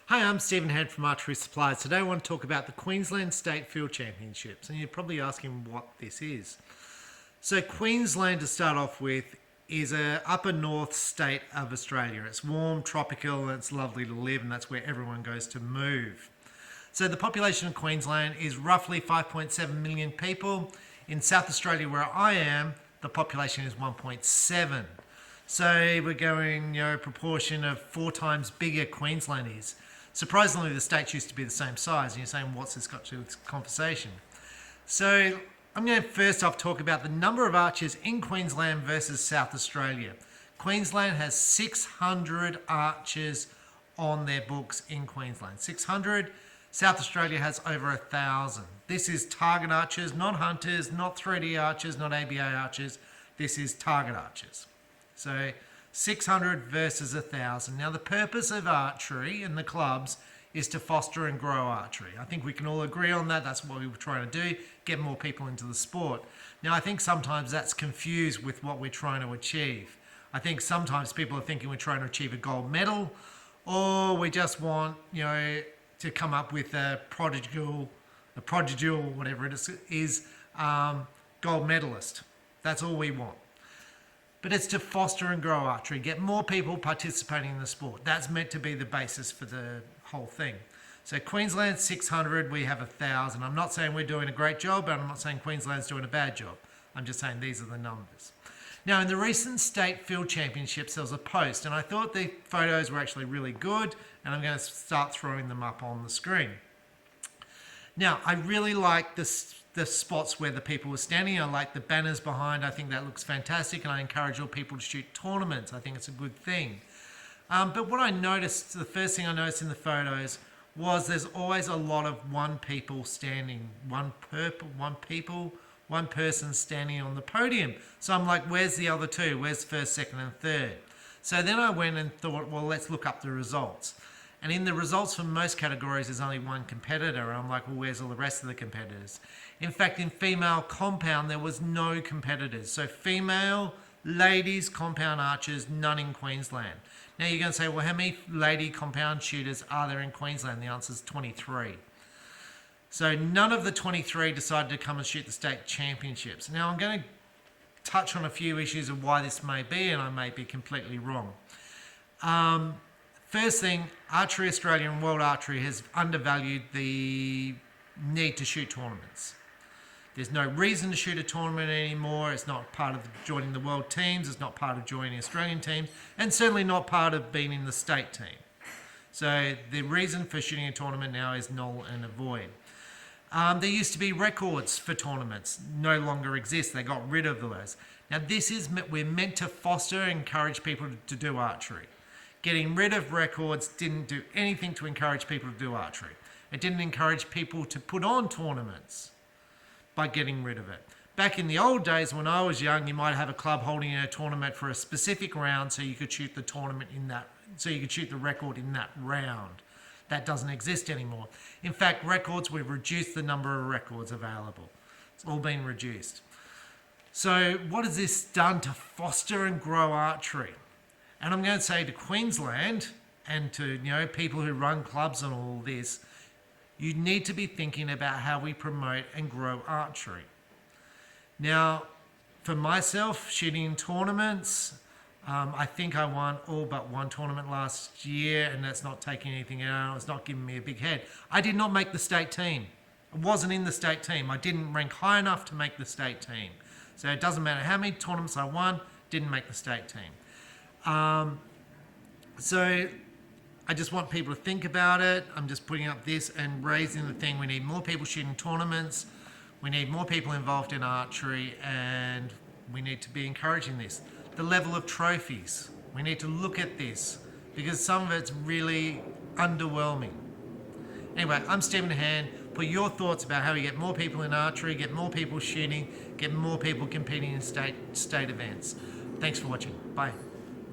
Hi, I'm Stephen Head from Archery Supplies. Today I want to talk about the Queensland State Field Championships, and you're probably asking what this is. So Queensland, to start off with, is a upper north state of Australia. It's warm, tropical, and it's lovely to live, and that's where everyone goes to move. So the population of Queensland is roughly 5.7 million people. In South Australia, where I am, the population is 1.7. So we're going, proportion of 4 times bigger Queensland is. Surprisingly, the states used to be the same size, and you're saying, what's this got to do with this conversation? So I'm going to first off talk about the number of archers in Queensland versus South Australia. Queensland has 600 archers on their books in Queensland. 600. South Australia has over 1,000. This is target archers, not hunters, not 3D archers, not ABA archers. This is target archers. So 600 versus 1,000. Now, the purpose of archery and the clubs is to foster and grow archery. I think we can all agree on that. That's what we were trying to do, get more people into the sport. Now, I think sometimes that's confused with what we're trying to achieve. I think sometimes people are thinking we're trying to achieve a gold medal, or we just want, to come up with a prodigal, whatever it is, gold medalist. That's all we want. But it's to foster and grow archery, get more people participating in the sport. That's meant to be the basis for the whole thing. So Queensland 600, we have 1,000. I'm not saying we're doing a great job, but I'm not saying Queensland's doing a bad job. I'm just saying these are the numbers. Now, in the recent State Field Championships, there was a post, and I thought the photos were actually really good, and I'm going to start throwing them up on the screen. Now, I really like the spots where the people were standing. I like the banners behind. I think that looks fantastic, and I encourage all people to shoot tournaments. I think it's a good thing. But what I noticed, the first thing I noticed in the photos was there's always a lot of one person standing on the podium. So I'm like, where's the other two? Where's first, second, and third? So then I went and thought, well, let's look up the results. And in the results for most categories, there's only one competitor. And I'm like, well, where's all the rest of the competitors? In fact, in female compound, there was no competitors. So female, ladies, compound archers, none in Queensland. Now you're going to say, well, how many lady compound shooters are there in Queensland? The answer is 23. So none of the 23 decided to come and shoot the state championships. Now I'm going to touch on a few issues of why this may be, and I may be completely wrong. First thing, Archery Australia and World Archery has undervalued the need to shoot tournaments. There's no reason to shoot a tournament anymore. It's not part of joining the world teams. It's not part of joining Australian teams, and certainly not part of being in the state team. So the reason for shooting a tournament now is null and void. There used to be records for tournaments, no longer exist. They got rid of those. Now we're meant to foster and encourage people to do archery. Getting rid of records didn't do anything to encourage people to do archery. It didn't encourage people to put on tournaments by getting rid of it. Back in the old days when I was young, you might have a club holding a tournament for a specific round so you could shoot the tournament in that, so you could shoot the record in that round. That doesn't exist anymore. In fact, we've reduced the number of records available. It's all been reduced. So what has this done to foster and grow archery? And I'm going to say to Queensland and to people who run clubs and all this, you need to be thinking about how we promote and grow archery. Now, for myself, shooting in tournaments, I think I won all but one tournament last year, and that's not taking anything out. It's not giving me a big head. I did not make the state team. I wasn't in the state team. I didn't rank high enough to make the state team. So it doesn't matter how many tournaments I won, didn't make the state team. So I just want people to think about it. I'm just putting up this and raising the thing. We need more people shooting tournaments. We need more people involved in archery, and we need to be encouraging this. The level of trophies. We need to look at this because some of it's really underwhelming. Anyway, I'm Stephen Hand. Put your thoughts about how we get more people in archery, get more people shooting, get more people competing in state events. Thanks for watching. Bye.